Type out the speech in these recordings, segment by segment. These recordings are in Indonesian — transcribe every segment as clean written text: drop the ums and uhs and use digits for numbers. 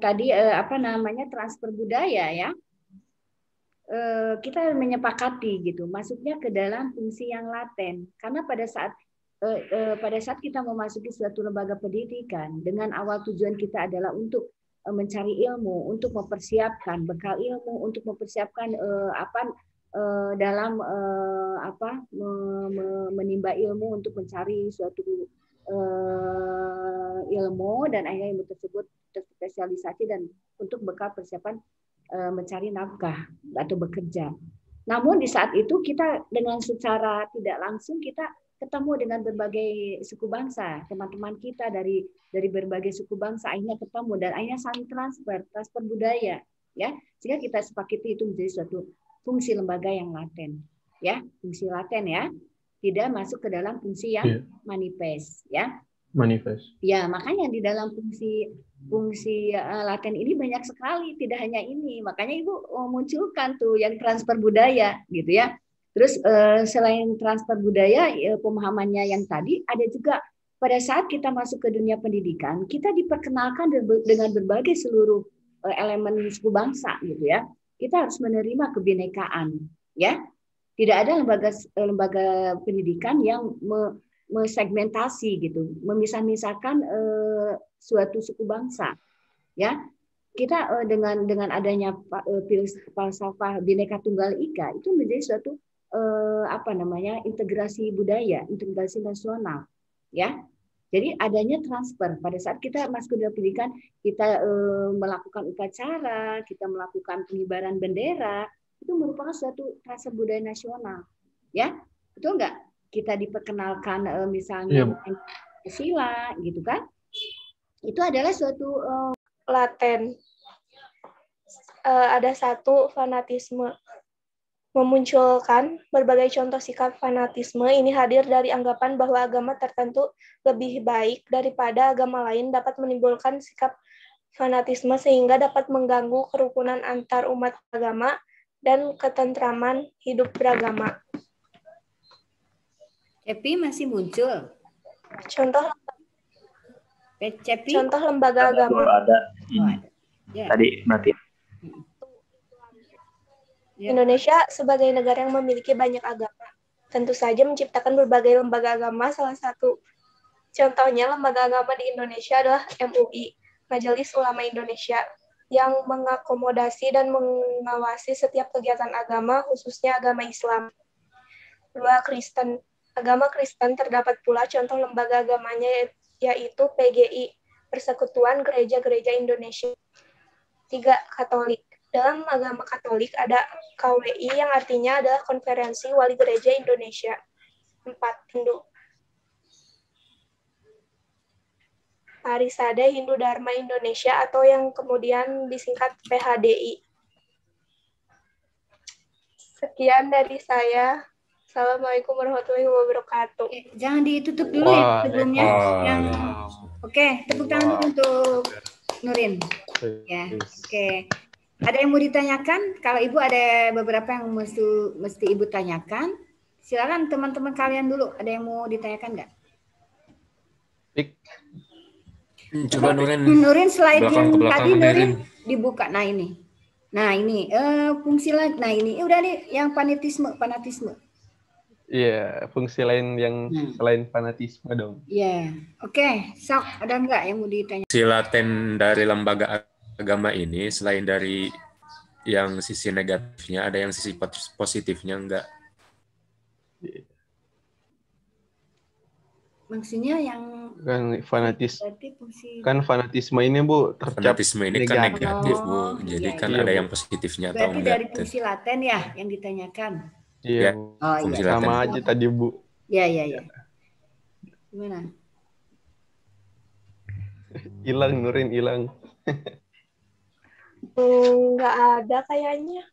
tadi apa namanya transfer budaya ya. Kita menyepakati gitu, masuknya ke dalam fungsi yang laten. Karena pada saat kita memasuki suatu lembaga pendidikan dengan awal tujuan kita adalah untuk mencari ilmu, untuk mempersiapkan bekal ilmu, untuk mempersiapkan dalam menimba ilmu untuk mencari suatu ilmu dan akhirnya ilmu tersebut terspesialisasi dan untuk bekal persiapan mencari nafkah atau bekerja. Namun di saat itu kita dengan secara tidak langsung kita ketemu dengan berbagai suku bangsa, teman-teman kita dari berbagai suku bangsa akhirnya ketemu dan akhirnya saling transfer budaya, ya, sehingga kita sepakati itu menjadi suatu fungsi lembaga yang laten, ya, fungsi laten ya, tidak masuk ke dalam fungsi yang manifest, ya. Manifest. Ya, makanya di dalam fungsi laten ini banyak sekali, tidak hanya ini. Makanya Ibu munculkan tuh yang transfer budaya gitu ya. Terus selain transfer budaya, pemahamannya yang tadi ada juga pada saat kita masuk ke dunia pendidikan, kita diperkenalkan dengan berbagai seluruh elemen suku bangsa gitu ya. Kita harus menerima kebinekaan ya. Tidak ada lembaga pendidikan yang mensegmentasi gitu, memisah-misahkan suatu suku bangsa, ya. Kita dengan adanya falsafah Bhinneka Tunggal Ika itu menjadi suatu integrasi budaya, integrasi nasional, ya. Jadi adanya transfer pada saat kita masuk ke pendidikan, kita melakukan upacara, kita melakukan pengibaran bendera, itu merupakan suatu transfer budaya nasional, ya, betul nggak? Kita diperkenalkan misalnya sila gitu kan, itu adalah suatu laten. Ada satu fanatisme, memunculkan berbagai contoh sikap fanatisme ini hadir dari anggapan bahwa agama tertentu lebih baik daripada agama lain, dapat menimbulkan sikap fanatisme sehingga dapat mengganggu kerukunan antar umat agama dan ketentraman hidup beragama. Cepi masih muncul. Contoh Cepi? Contoh lembaga agama. Ada tadi berarti. Indonesia sebagai negara yang memiliki banyak agama, tentu saja menciptakan berbagai lembaga agama. Salah satu contohnya lembaga agama di Indonesia adalah MUI, Majelis Ulama Indonesia, yang mengakomodasi dan mengawasi setiap kegiatan agama, khususnya agama Islam. Dua, Kristen. Agama Kristen terdapat pula contoh lembaga agamanya, yaitu PGI, Persekutuan Gereja-Gereja Indonesia. 3, Katolik. Dalam agama Katolik ada KWI yang artinya adalah Konferensi Wali Gereja Indonesia. 4, Hindu. Parisade Hindu Dharma Indonesia atau yang kemudian disingkat PHDI. Sekian dari saya. Assalamualaikum warahmatullahi wabarakatuh. Jangan ditutup dulu ya sebelumnya. Oke, tepuk tangan dulu untuk Nurin. Ya, oke. Ada yang mau ditanyakan? Kalau Ibu ada beberapa yang mesti Ibu tanyakan. Silakan teman-teman kalian dulu. Ada yang mau ditanyakan nggak? Coba Nurin. Nurin slide yang tadi Nurin dibuka. Nah ini. Nah ini fungsi lain. Nah ini udah nih yang fanatisme. Iya, fungsi lain yang selain fanatisme dong. Iya, oke. Sok, ada nggak yang mau ditanya? Fungsi laten dari lembaga agama ini selain dari yang sisi negatifnya, ada yang sisi positifnya enggak? Maksudnya yang fanatisme ini Bu fanatisme ini negatif. Kan negatif Bu, jadi iya, kan iya. Ada yang positifnya atau berarti enggak? Dari fungsi laten ya yang ditanyakan. Iya, fungsi sama laten. aja tadi Bu. Iya. Gimana? Hilang Nurin, hilang. Nggak ada kayaknya.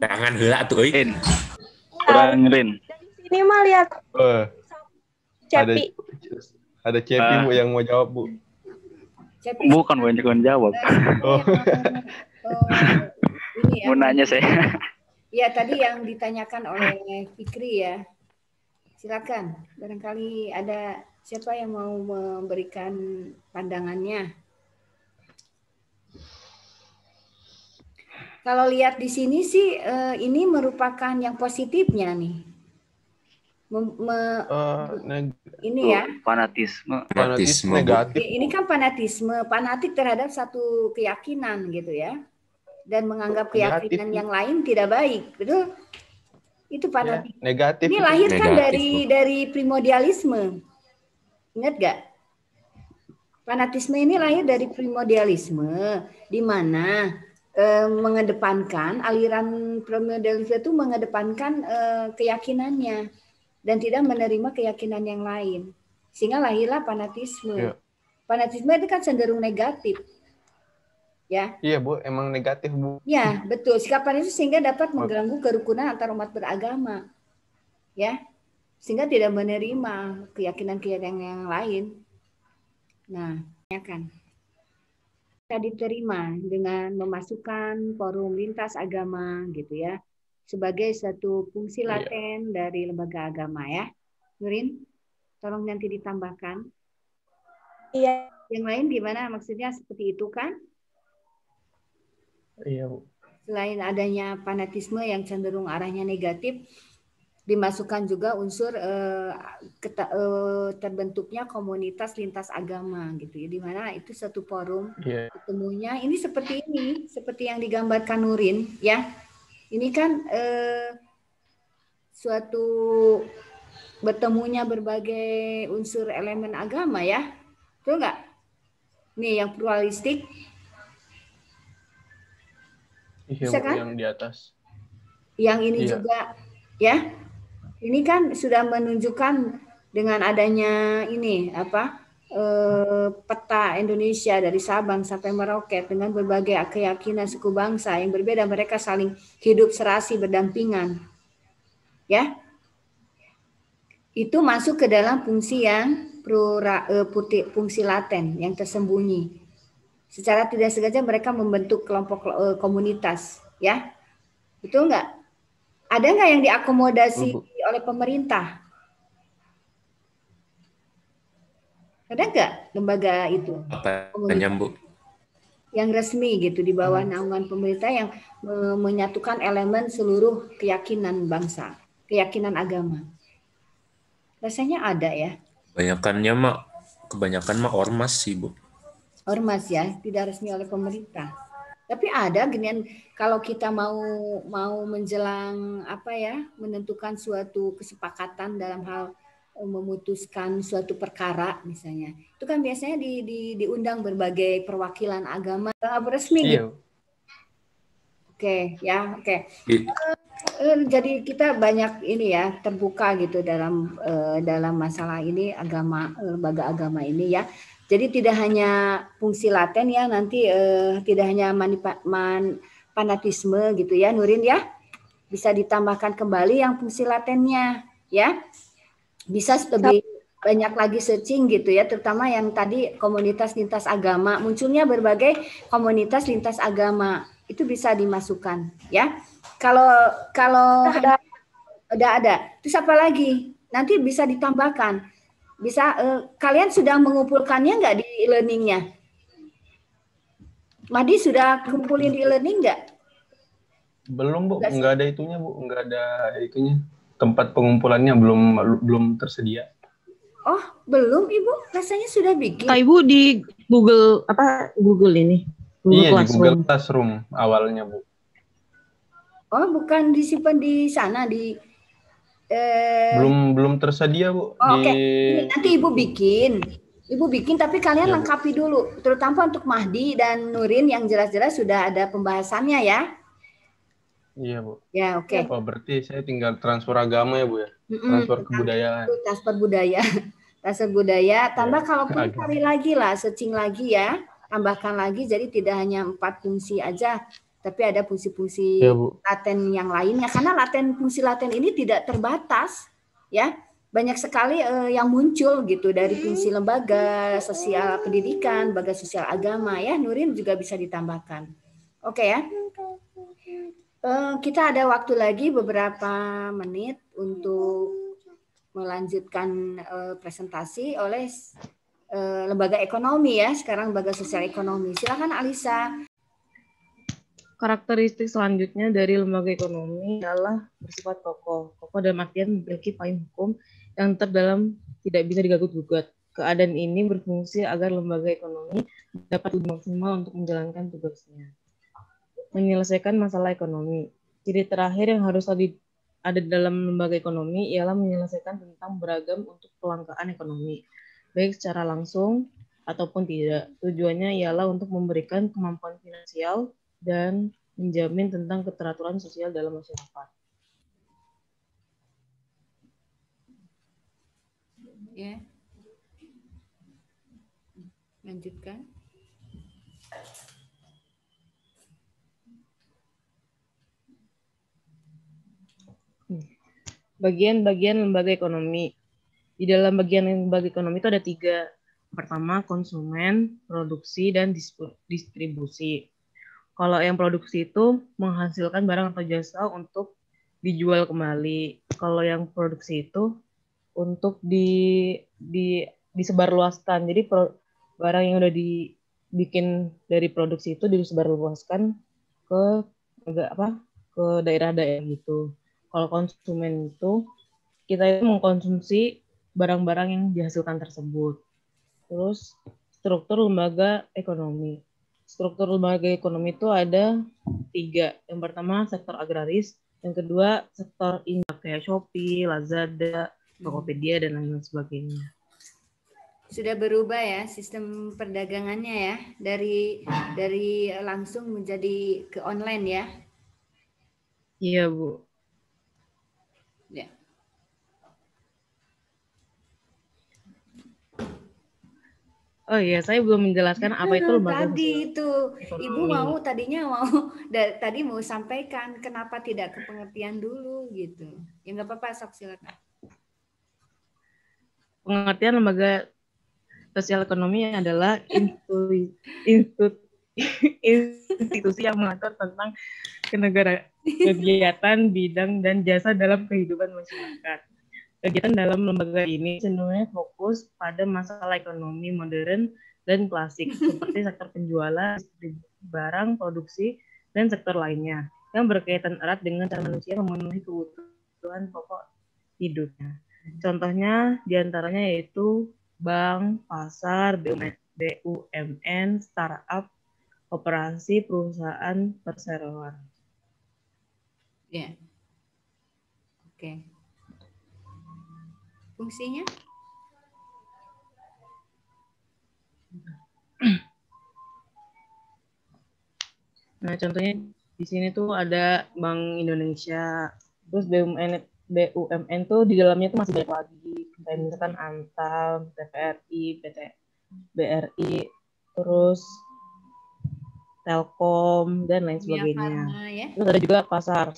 Jangan heula tuh euy. Kurang Nurin. Dari sini mah lihat. Cepi. Ada Cepi Bu yang mau jawab Bu. Cepi. Bukan banyak yang jawab. Ini mau nanya saya. Ya tadi yang ditanyakan oleh Fikri ya. Silakan. Barangkali ada siapa yang mau memberikan pandangannya. Kalau lihat di sini sih ini merupakan yang positifnya nih. Ini ya. Fanatisme. Fanatisme negatif. Ini kan fanatik terhadap satu keyakinan gitu ya. Dan menganggap keyakinan yang lain tidak baik, betul? Itu fanatik. Ya, negatif. Ini lahir kan Negatif, dari primordialisme. Ingat gak? Fanatisme ini lahir dari primordialisme, di mana mengedepankan aliran primordialisme itu mengedepankan keyakinannya dan tidak menerima keyakinan yang lain, sehingga lahirlah fanatisme. Ya. Fanatisme itu kan cenderung negatif, ya. Iya Bu, emang negatif Bu. Ya betul. Sikapan itu sehingga dapat mengganggu kerukunan antar umat beragama, ya, sehingga tidak menerima keyakinan-keyakinan yang lain. Nah, ya kan. Bisa diterima dengan memasukkan forum lintas agama gitu ya sebagai satu fungsi laten dari lembaga agama ya. Nurin, tolong nanti ditambahkan. Iya. Yang lain gimana? Maksudnya seperti itu kan? Iya Bu. Selain adanya fanatisme yang cenderung arahnya negatif, dimasukkan juga unsur terbentuknya komunitas lintas agama gitu ya, di mana itu satu forum ketemunya ini seperti yang digambarkan Nurin ya. Ini kan suatu bertemunya berbagai unsur elemen agama ya, betul nggak? Nih yang pluralistik, iya, kan? Yang di atas. Yang ini juga ya. Ini kan sudah menunjukkan dengan adanya ini peta Indonesia dari Sabang sampai Merauke dengan berbagai keyakinan suku bangsa yang berbeda, mereka saling hidup serasi berdampingan. Ya. Itu masuk ke dalam fungsi yang fungsi laten yang tersembunyi. Secara tidak sengaja mereka membentuk kelompok komunitas, ya. Betul nggak? Ada nggak yang diakomodasi oleh pemerintah? Ada nggak lembaga itu? Apa nyambung? Yang resmi gitu di bawah naungan pemerintah yang menyatukan elemen seluruh keyakinan bangsa, keyakinan agama. Rasanya ada ya. Kebanyakan mah ormas sih Bu. Ormas ya, tidak resmi oleh pemerintah. Tapi ada ginian, kalau kita mau menjelang menentukan suatu kesepakatan dalam hal memutuskan suatu perkara misalnya, itu kan biasanya diundang berbagai perwakilan agama resmi gitu. Oke. Jadi kita banyak ini ya terbuka gitu dalam masalah ini lembaga agama ini ya. Jadi tidak hanya fungsi laten ya, nanti tidak hanya fanatisme gitu ya Nurin ya. Bisa ditambahkan kembali yang fungsi latennya ya. Bisa lebih banyak lagi searching gitu ya, terutama yang tadi komunitas lintas agama, munculnya berbagai komunitas lintas agama. Itu bisa dimasukkan ya. Kalau udah ada. Terus apa lagi? Nanti bisa ditambahkan. Bisa kalian sudah mengumpulkannya nggak di e-learningnya? Madi sudah kumpulin di e-learning nggak? Belum Bu, nggak ada itunya Bu, nggak ada itunya. Tempat pengumpulannya belum tersedia. Oh belum Ibu, rasanya sudah bikin. Ibu di Google ini? Iya di Google Classroom awalnya Bu. Oh bukan disimpan di sana di belum tersedia Bu. Oke. Nanti Ibu bikin tapi kalian lengkapi dulu, terutama untuk Mahdi dan Nurin yang jelas-jelas sudah ada pembahasannya ya. Iya Bu. Ya oke. Oh berarti saya tinggal transfer agama ya Bu ya. Transfer kebudayaan. Transfer budaya. Tambah kalaupun cari lagi lah, searching lagi ya, tambahkan lagi. Jadi tidak hanya 4 fungsi aja. Tapi ada fungsi-fungsi laten yang lainnya, karena fungsi laten ini tidak terbatas ya, banyak sekali yang muncul gitu dari fungsi lembaga sosial pendidikan, lembaga sosial agama ya. Nurin juga bisa ditambahkan. Oke ya. Kita ada waktu lagi beberapa menit untuk melanjutkan presentasi oleh lembaga ekonomi ya, sekarang lembaga sosial ekonomi. Silakan Alisa. Karakteristik selanjutnya dari lembaga ekonomi adalah bersifat kokoh. Kokoh dalam artian memiliki payung hukum yang tetap dalam tidak bisa digagut-gugat. Keadaan ini berfungsi agar lembaga ekonomi dapat lebih maksimal untuk menjalankan tugasnya. Menyelesaikan masalah ekonomi. Ciri terakhir yang harus ada dalam lembaga ekonomi ialah menyelesaikan tentang beragam untuk kelangkaan ekonomi, baik secara langsung ataupun tidak. Tujuannya ialah untuk memberikan kemampuan finansial dan menjamin tentang keteraturan sosial dalam masyarakat. Ya. Lanjutkan. Bagian-bagian lembaga ekonomi. Di dalam bagian lembaga ekonomi itu ada 3. Pertama, konsumen, produksi, dan distribusi. Kalau yang produksi itu menghasilkan barang atau jasa untuk dijual kembali. Kalau yang produksi itu untuk disebarluaskan. Jadi barang yang udah dibikin dari produksi itu disebarluaskan ke daerah-daerah gitu. Kalau konsumen itu kita itu mengkonsumsi barang-barang yang dihasilkan tersebut. Terus struktur lembaga ekonomi. Struktur lembaga ekonomi itu ada 3. Yang pertama sektor agraris, yang kedua sektor industri kayak Shopee, Lazada, Tokopedia dan lain sebagainya. Sudah berubah ya sistem perdagangannya ya, dari langsung menjadi ke online ya. Iya, Bu. Ya. Oh iya, saya belum menjelaskan apa itu lembaga tadi itu ekonomi. Ibu tadi mau sampaikan kenapa tidak ke pengertian dulu gitu. Ya nggak apa-apa, sok silakan. Pengertian lembaga sosial ekonomi adalah institusi yang mengatur tentang kegiatan, bidang, dan jasa dalam kehidupan masyarakat. Kegiatan dalam lembaga ini cenderungnya fokus pada masalah ekonomi modern dan klasik, seperti sektor penjualan, barang, produksi, dan sektor lainnya, yang berkaitan erat dengan cara manusia memenuhi kebutuhan pokok hidupnya. Contohnya diantaranya yaitu bank, pasar, BUMN, startup, koperasi, perusahaan perseroan. Ya. Oke. Fungsinya? Nah, contohnya di sini tuh ada Bank Indonesia, terus BUMN tuh di dalamnya tuh masih banyak lagi, kayak misalkan Antam, TVRI, PT BRI, terus Telkom dan lain sebagainya. Ya? Terus ada juga pasar.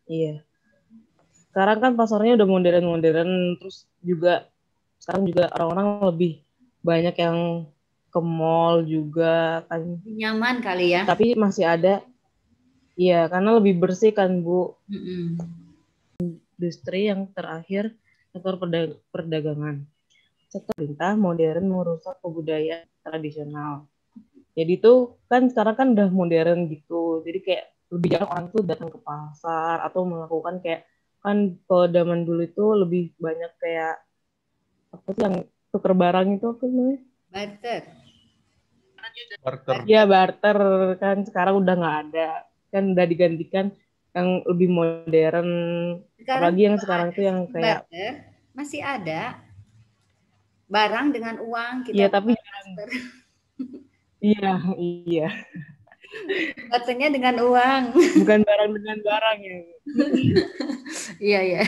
Iya. Sekarang kan pasarnya udah modern, terus juga sekarang juga orang-orang lebih banyak yang ke mall juga kan. Nyaman kali ya. Tapi masih ada, iya karena lebih bersih kan Bu. Industri yang terakhir sektor perdagangan. Sektor pemerintah modern merusak kebudayaan tradisional. Jadi itu kan sekarang kan udah modern gitu. Jadi kayak lebih jarang orang tuh datang ke pasar atau melakukan kayak kan kalau zaman dulu itu lebih banyak kayak apa sih yang tuker barang itu apa namanya? Barter. Iya barter kan sekarang udah nggak ada, kan udah digantikan yang lebih modern. Sekarang apalagi yang sekarang tuh yang kayak barter, masih ada barang dengan uang kita. Iya tapi iya. Barternya dengan uang. Bukan barang dengan barang ya. Iya.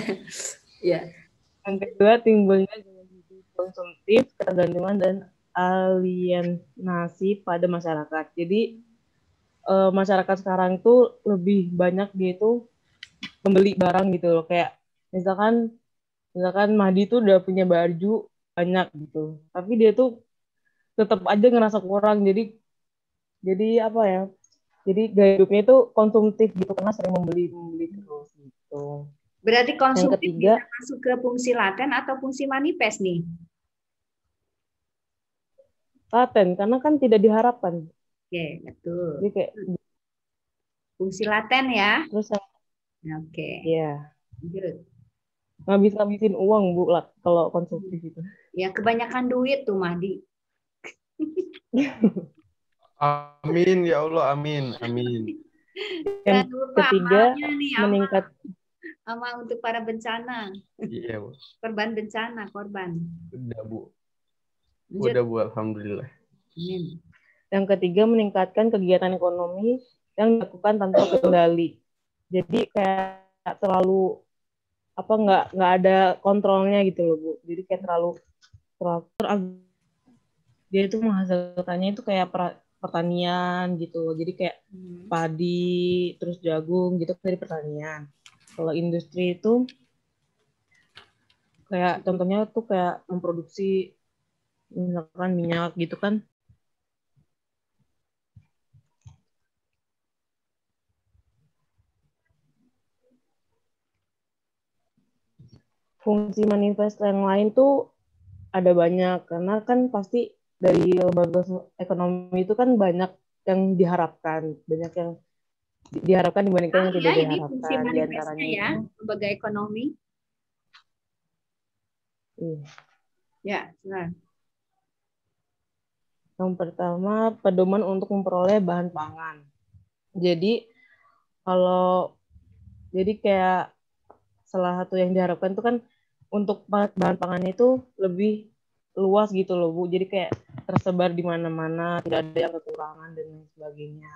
Yang kedua timbulnya gaya hidup konsumtif, ketergantungan dan alienasi pada masyarakat. Jadi masyarakat sekarang itu lebih banyak dia itu membeli barang gitu loh. Kayak misalkan Mahdi tuh udah punya baju banyak gitu. Tapi dia tuh tetap aja ngerasa kurang. Jadi apa ya? Jadi gaya hidupnya itu konsumtif gitu karena sering membeli terus gitu. Berarti konsumtif bisa masuk ke fungsi laten atau fungsi manifest nih? Laten karena kan tidak diharapkan. Oke, betul. Jadi kayak Fungsi laten ya. Terus Oke. ya Lanjut. ngabisin uang Bu lah kalau konsumtif itu. Ya kebanyakan duit tuh Mahdi. Amin ya Allah, amin, amin. Yang Jangan lupa ketiga amalnya nih, meningkat. amal untuk para bencana, Iya Bu. korban bencana, korban. Udah Bu. Lanjut. Udah Bu, alhamdulillah. Amin. Yang ketiga meningkatkan kegiatan ekonomi yang dilakukan tanpa kendali. Jadi kayak terlalu nggak ada kontrolnya gitu loh Bu. Jadi kayak terlalu dia itu menghasilkannya itu kayak pertanian gitu. Jadi kayak padi terus jagung gitu dari pertanian. Kalau industri itu kayak contohnya tuh kayak memproduksi misalkan minyak gitu kan. Fungsi manifest yang lain tuh ada banyak karena kan pasti dari lembaga ekonomi itu kan banyak yang diharapkan dibandingkan yang tidak ini fungsi diharapkan. Di manifestnya antaranya ya, lembaga ekonomi. Ya, silakan. Yang pertama, pedoman untuk memperoleh bahan pangan. Jadi kayak salah satu yang diharapkan itu kan untuk bahan pangannya itu lebih luas gitu loh Bu. Jadi kayak tersebar di mana-mana, tidak ada yang kekurangan dan lain sebagainya.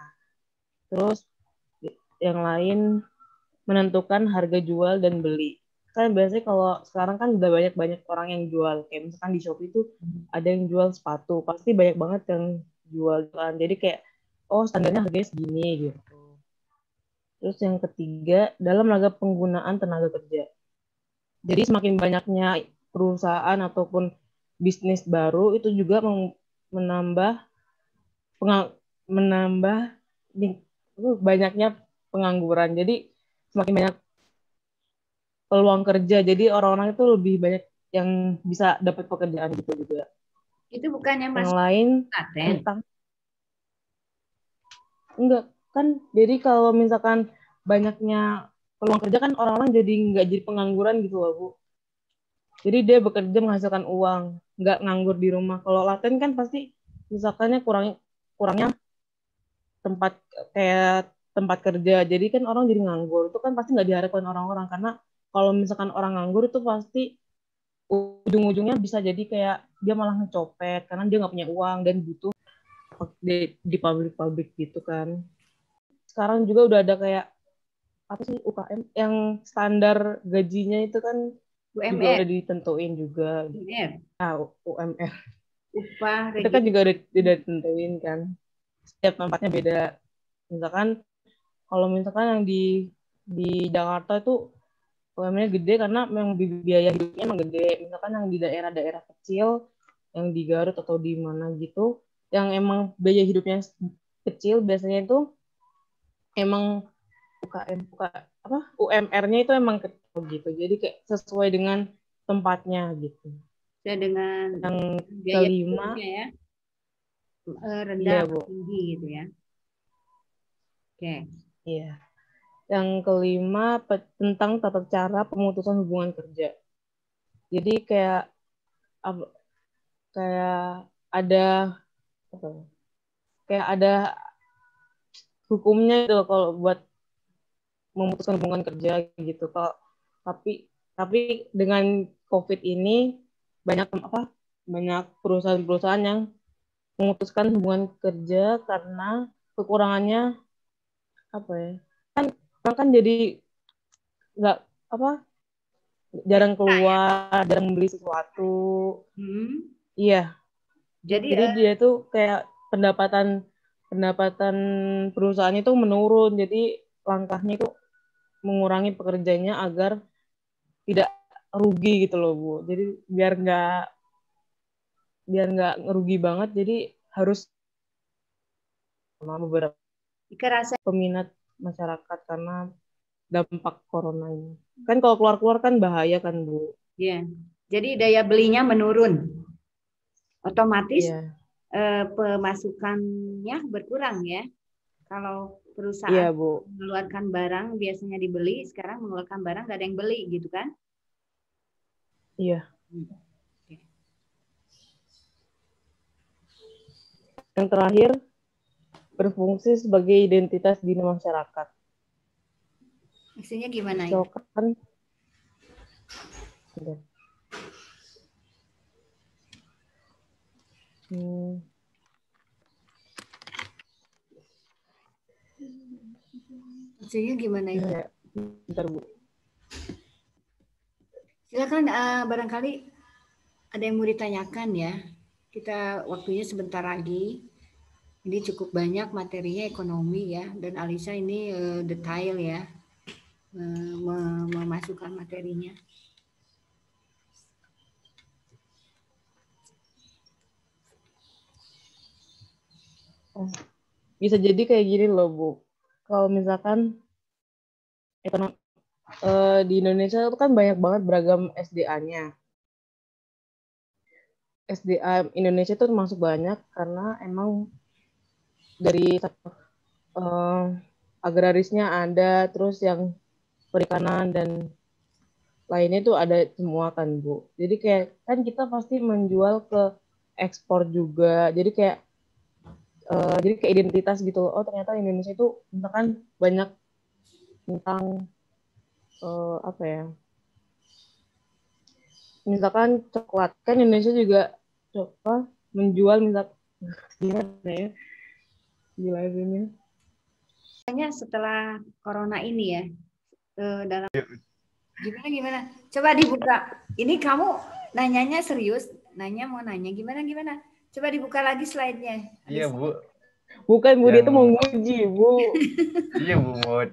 Terus yang lain menentukan harga jual dan beli. Kan biasanya kalau sekarang kan udah banyak orang yang jual. Kayak misalkan di Shopee itu ada yang jual sepatu, pasti banyak banget yang jual kan. Jadi kayak standarnya harganya segini gitu. Terus yang ketiga, dalam rangka penggunaan tenaga kerja. Jadi semakin banyaknya perusahaan ataupun bisnis baru itu juga menambah banyaknya pengangguran. Jadi semakin banyak peluang kerja. Jadi orang-orang itu lebih banyak yang bisa dapat pekerjaan gitu juga. Itu bukannya yang masuk lain laten? Enggak kan. Jadi kalau misalkan banyaknya peluang kerja kan orang-orang jadi nggak jadi pengangguran gitu loh Bu. Jadi dia bekerja menghasilkan uang, nggak nganggur di rumah. Kalau laten kan pasti misalkannya kurangnya tempat kerja. Jadi kan orang jadi nganggur. Itu kan pasti nggak diharapkan orang-orang karena kalau misalkan orang nganggur itu pasti ujung-ujungnya bisa jadi kayak dia malah ngecopet karena dia nggak punya uang dan butuh di pabrik-pabrik gitu kan. Sekarang juga udah ada kayak UKM yang standar gajinya itu kan UMR. juga udah ditentuin juga. UMR. Upah itu kan juga udah ditentuin kan. Setiap tempatnya beda. Misalkan kalau misalkan yang di Jakarta itu UMR-nya gede karena memang biaya hidupnya emang gede. Misalkan yang di daerah-daerah kecil yang di Garut atau di mana gitu yang emang biaya hidupnya kecil biasanya itu emang UMR-nya itu emang kecil gitu. Jadi kayak sesuai dengan tempatnya gitu. Ya, dengan yang biaya kelima ya. Rendah Bu. tinggi gitu ya. Oke. Iya. Yang kelima tentang tata cara pemutusan hubungan kerja. Jadi kayak ada hukumnya itu kalau buat memutuskan hubungan kerja gitu. Tapi dengan COVID ini banyak perusahaan-perusahaan yang memutuskan hubungan kerja karena kekurangannya kan jadi nggak jarang keluar, jarang membeli sesuatu. Iya. Jadi dia tuh kayak pendapatan perusahaannya itu menurun. Jadi langkahnya itu mengurangi pekerjanya agar tidak rugi gitu loh Bu. Jadi biar nggak ngerugi banget. Jadi harus sama beberapa peminat masyarakat karena dampak corona ini. Kan kalau keluar kan bahaya kan Bu. Iya. Jadi daya belinya menurun. Otomatis pemasukannya berkurang ya. Kalau perusahaan Iya, Bu. mengeluarkan barang biasanya dibeli, sekarang mengeluarkan barang nggak ada yang beli gitu kan? Iya. Oke. Yang terakhir, berfungsi sebagai identitas diri masyarakat. Maksudnya gimana ya? Misalkan, Maksudnya gimana itu? ya, bentar, Bu. Silakan, barangkali ada yang mau ditanyakan ya. Kita waktunya sebentar lagi. Ini cukup banyak materinya ekonomi ya, dan Alisa ini detail ya memasukkan materinya. Bisa jadi kayak gini loh, Bu. Kalau misalkan di Indonesia itu kan banyak banget beragam SDA-nya. SDA Indonesia itu termasuk banyak karena emang dari agrarisnya ada, terus yang perikanan dan lainnya itu ada semua kan, Bu. Jadi kayak kan kita pasti menjual ke ekspor juga. Jadi kayak identitas gitu. Oh, ternyata Indonesia itu misalkan banyak tentang apa ya? Misalkan coklat, kan Indonesia juga coba menjual gimana ya? Gila ini. Setelah corona ini ya, dalam gimana? Coba dibuka. Ini kamu nanyanya serius? Mau nanya gimana? Coba dibuka lagi slide-nya. Iya, Bu. Bukan, Bu, dia tuh mau nguji, Bu. Iya, Bu, mau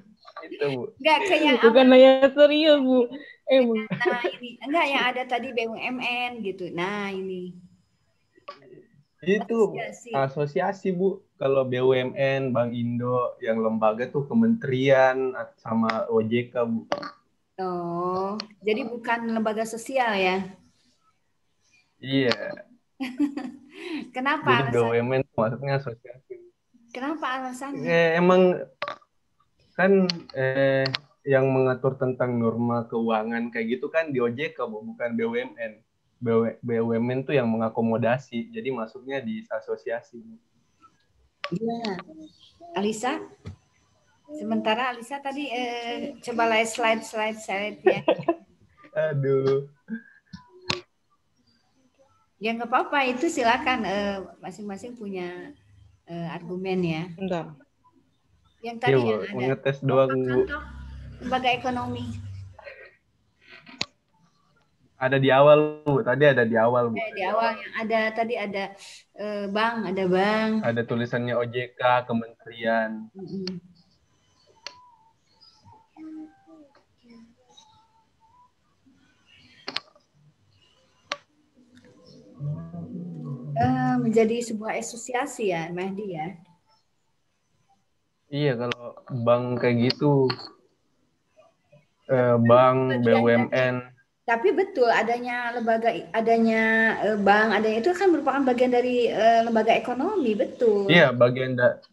itu, Bu. Enggak kayak bukan nanya serius, Bu. Nah, ini enggak yang ada tadi BUMN gitu. Nah, ini. Itu asosiasi, Bu. Kalau BUMN, Bank Indo, yang lembaga tuh kementerian sama OJK, Bu. Oh, jadi bukan lembaga sosial ya? Iya. Kenapa? Jadi BUMN maksudnya asosiasi. Kenapa alasannya? Emang kan yang mengatur tentang norma keuangan kayak gitu kan di OJK, Bu, bukan BUMN. BUMN tuh yang mengakomodasi, jadi masuknya di asosiasi. Gimana, Alisa? Sementara Alisa tadi coba lihat slide ya. Aduh. Ya nggak apa-apa, itu silakan masing-masing punya argumen ya. Enggak. Yang tadi Bu, yang ada ngetes doang, Bu. Lembaga ekonomi. Ada di awal, Bu. Tadi ada di awal, Bu. Di awal yang ada tadi ada bank, ada bank. Ada tulisannya OJK, kementerian. Menjadi sebuah asosiasi ya, Mahdi ya. Iya, kalau bank kayak gitu, bank, BUMN. Tapi betul adanya lembaga, adanya bank, adanya itu kan merupakan bagian dari lembaga ekonomi, betul. Iya,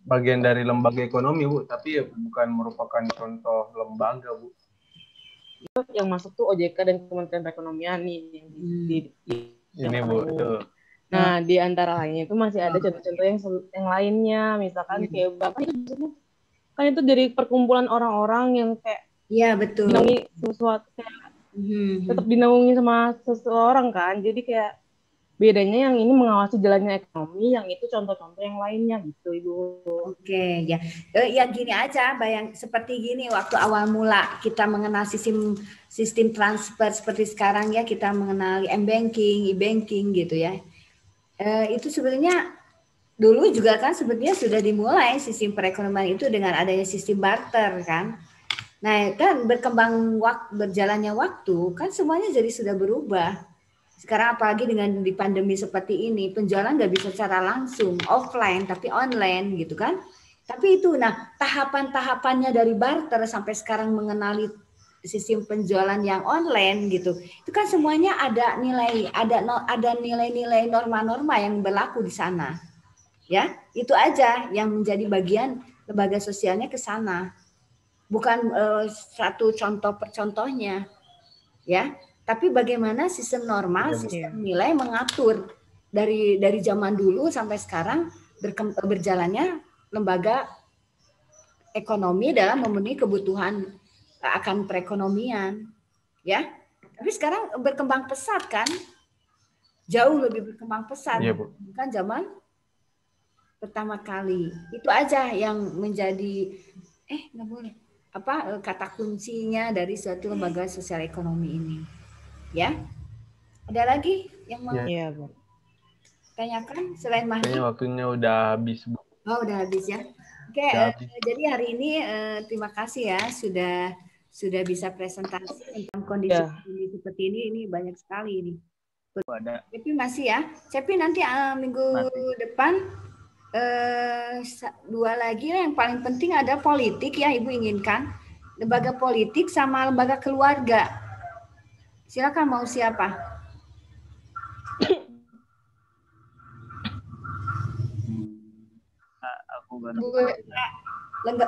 bagian dari lembaga ekonomi, Bu. Tapi bukan merupakan contoh lembaga, Bu. Yang masuk tuh OJK dan Kementerian Perekonomian nih. Ini, Bu. Tuh. Nah, di antara lainnya itu masih ada contoh-contoh yang lainnya, misalkan kayak bank kan itu dari perkumpulan orang-orang yang kayak betul. Dinaungi sesuatu kayak tetap dinaungi sama seseorang kan, jadi kayak bedanya yang ini mengawasi jalannya ekonomi, yang itu contoh-contoh yang lainnya gitu, Ibu. Oke, ya. Ya gini aja, seperti gini waktu awal mula kita mengenal sistem transfer seperti sekarang ya, kita mengenali m-banking, e-banking gitu ya. Itu sebenarnya dulu juga kan sebenarnya sudah dimulai sistem perekonomian itu dengan adanya sistem barter kan. Nah kan berjalannya waktu kan semuanya jadi sudah berubah. Sekarang apalagi dengan di pandemi seperti ini, penjualan nggak bisa secara langsung offline tapi online gitu kan. Tapi itu tahapan-tahapannya dari barter sampai sekarang mengenali sistem penjualan yang online gitu, itu kan semuanya ada nilai-nilai norma-norma yang berlaku di sana, ya itu aja yang menjadi bagian lembaga sosialnya ke sana. Bukan satu contoh per contohnya, ya. Tapi bagaimana sistem normal, sistem nilai mengatur dari zaman dulu sampai sekarang berjalannya lembaga ekonomi dalam memenuhi kebutuhan akan perekonomian, ya. Tapi sekarang berkembang pesat kan, jauh lebih berkembang pesat, bukan zaman pertama kali. Itu aja yang menjadi nggak boleh kata kuncinya dari suatu lembaga sosial ekonomi ini, ya. Ada lagi yang mau tanyakan selain Mahdi? Kayaknya waktunya udah habis, Bu. Oh, udah habis ya. Oke, jadi hari ini terima kasih ya sudah bisa presentasi tentang kondisi seperti ini. Ini banyak sekali ini. Cepi masih ya. Cepi nanti minggu depan 2 lagi yang paling penting ada politik ya, Ibu inginkan. Lembaga politik sama lembaga keluarga. Silakan mau siapa?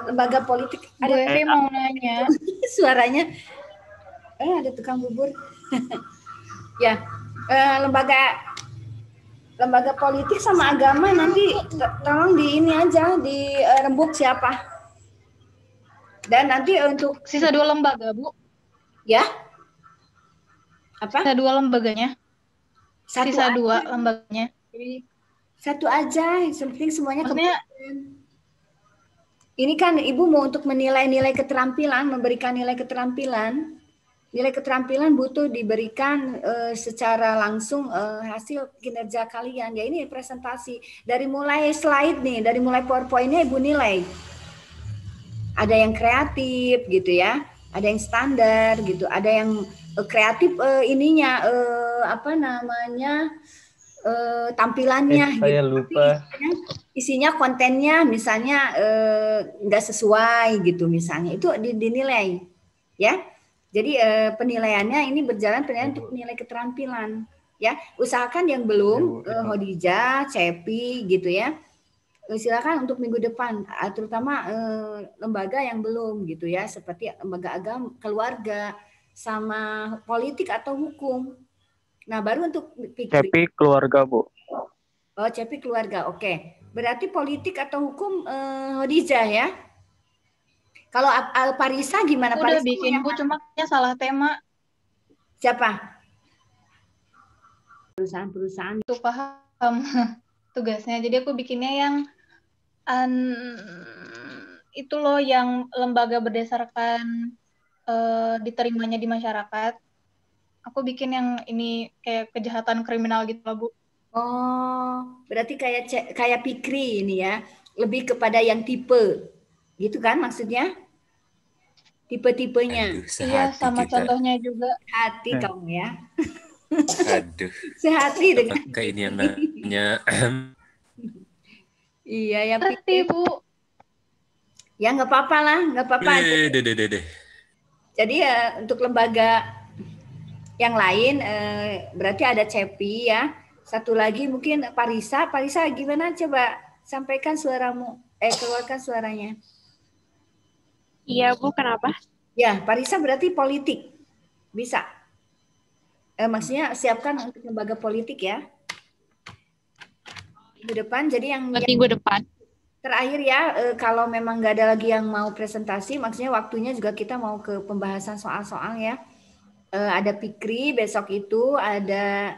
Lembaga politik. Ada mau nanya. Suaranya. Ada tukang bubur. Ya, lembaga politik sama agama nanti tolong di ini aja, dirembuk siapa. Dan nanti untuk sisa 2 lembaga, Bu. Ya. Apa? Sisa 2 lembaganya. Sisa 2 lembaganya. Satu aja, yang penting semuanya kemudian. Ini kan Ibu mau untuk menilai nilai keterampilan, memberikan nilai keterampilan. Nilai keterampilan butuh diberikan secara langsung hasil kinerja kalian. Ya ini presentasi. Dari mulai slide nih, dari mulai PowerPoint-nya Ibu nilai. Ada yang kreatif gitu ya, ada yang standar gitu, ada yang kreatif tampilannya. Saya gitu. lupa. Isinya kontennya misalnya nggak sesuai gitu misalnya, itu dinilai ya. Jadi penilaiannya ini berjalan penilaian untuk nilai keterampilan ya. Usahakan yang belum Hodijah, Cepi gitu ya. Silakan untuk minggu depan, terutama lembaga yang belum gitu ya, seperti lembaga agama, keluarga, sama politik atau hukum. Nah baru untuk Cepi keluarga, Bu. Oh Cepi keluarga, oke. Berarti politik atau hukum Hodijah ya. Kalau Parisa gimana? Udah Parisa bikin Bu, cuma salah tema. Siapa? Perusahaan-perusahaan. Tuh paham tugasnya. Jadi aku bikinnya yang itu loh, yang lembaga berdasarkan diterimanya di masyarakat. Aku bikin yang ini kayak kejahatan kriminal gitu loh, Bu. Oh, berarti kayak Pikri ini ya. Lebih kepada yang tipe. Gitu kan maksudnya? Tipe-tipenya. Iya, sama kita. Contohnya juga. Hati kamu ya. Aduh. Sehati dengan. Apakah ini yang namanya? Iya ya. Hati, Bu. Ya nggak apa-apa lah, nggak apa-apa. Jadi untuk lembaga yang lain berarti ada Cepi ya. Satu lagi mungkin Parisa. Parisa gimana? Coba sampaikan suaramu. Keluarkan suaranya. Iya Bu, kenapa? Ya, Parisa berarti politik. Bisa. Maksudnya siapkan untuk lembaga politik ya. Minggu depan, jadi yang minggu depan. Terakhir ya, kalau memang nggak ada lagi yang mau presentasi, maksudnya waktunya juga kita mau ke pembahasan soal-soal ya. Ada Pikri besok itu, ada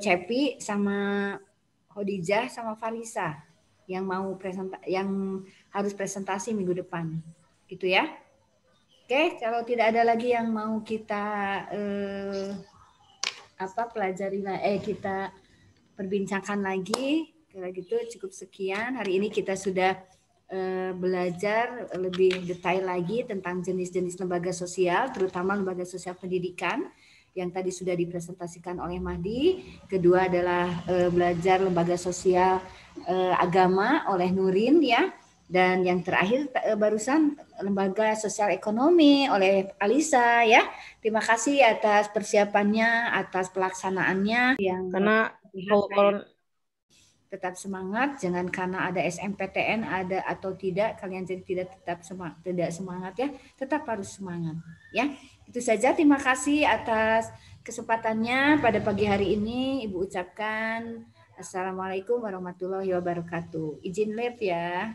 Cepi sama Hodijah sama Farisa yang mau yang harus presentasi minggu depan, gitu ya. Oke, kalau tidak ada lagi yang mau kita pelajari, kita perbincangkan lagi, kalau gitu cukup sekian. Hari ini kita sudah belajar lebih detail lagi tentang jenis-jenis lembaga sosial, terutama lembaga sosial pendidikan yang tadi sudah dipresentasikan oleh Mahdi. Kedua adalah belajar lembaga sosial agama oleh Nurin ya. Dan yang terakhir barusan lembaga sosial ekonomi oleh Alisa ya. Terima kasih atas persiapannya, atas pelaksanaannya yang karena kalau tetap semangat, jangan karena ada SMPTN ada atau tidak kalian jadi tidak semangat ya, tetap harus semangat ya. Itu saja, terima kasih atas kesempatannya pada pagi hari ini. Ibu ucapkan Assalamualaikum warahmatullahi wabarakatuh. Izin live ya.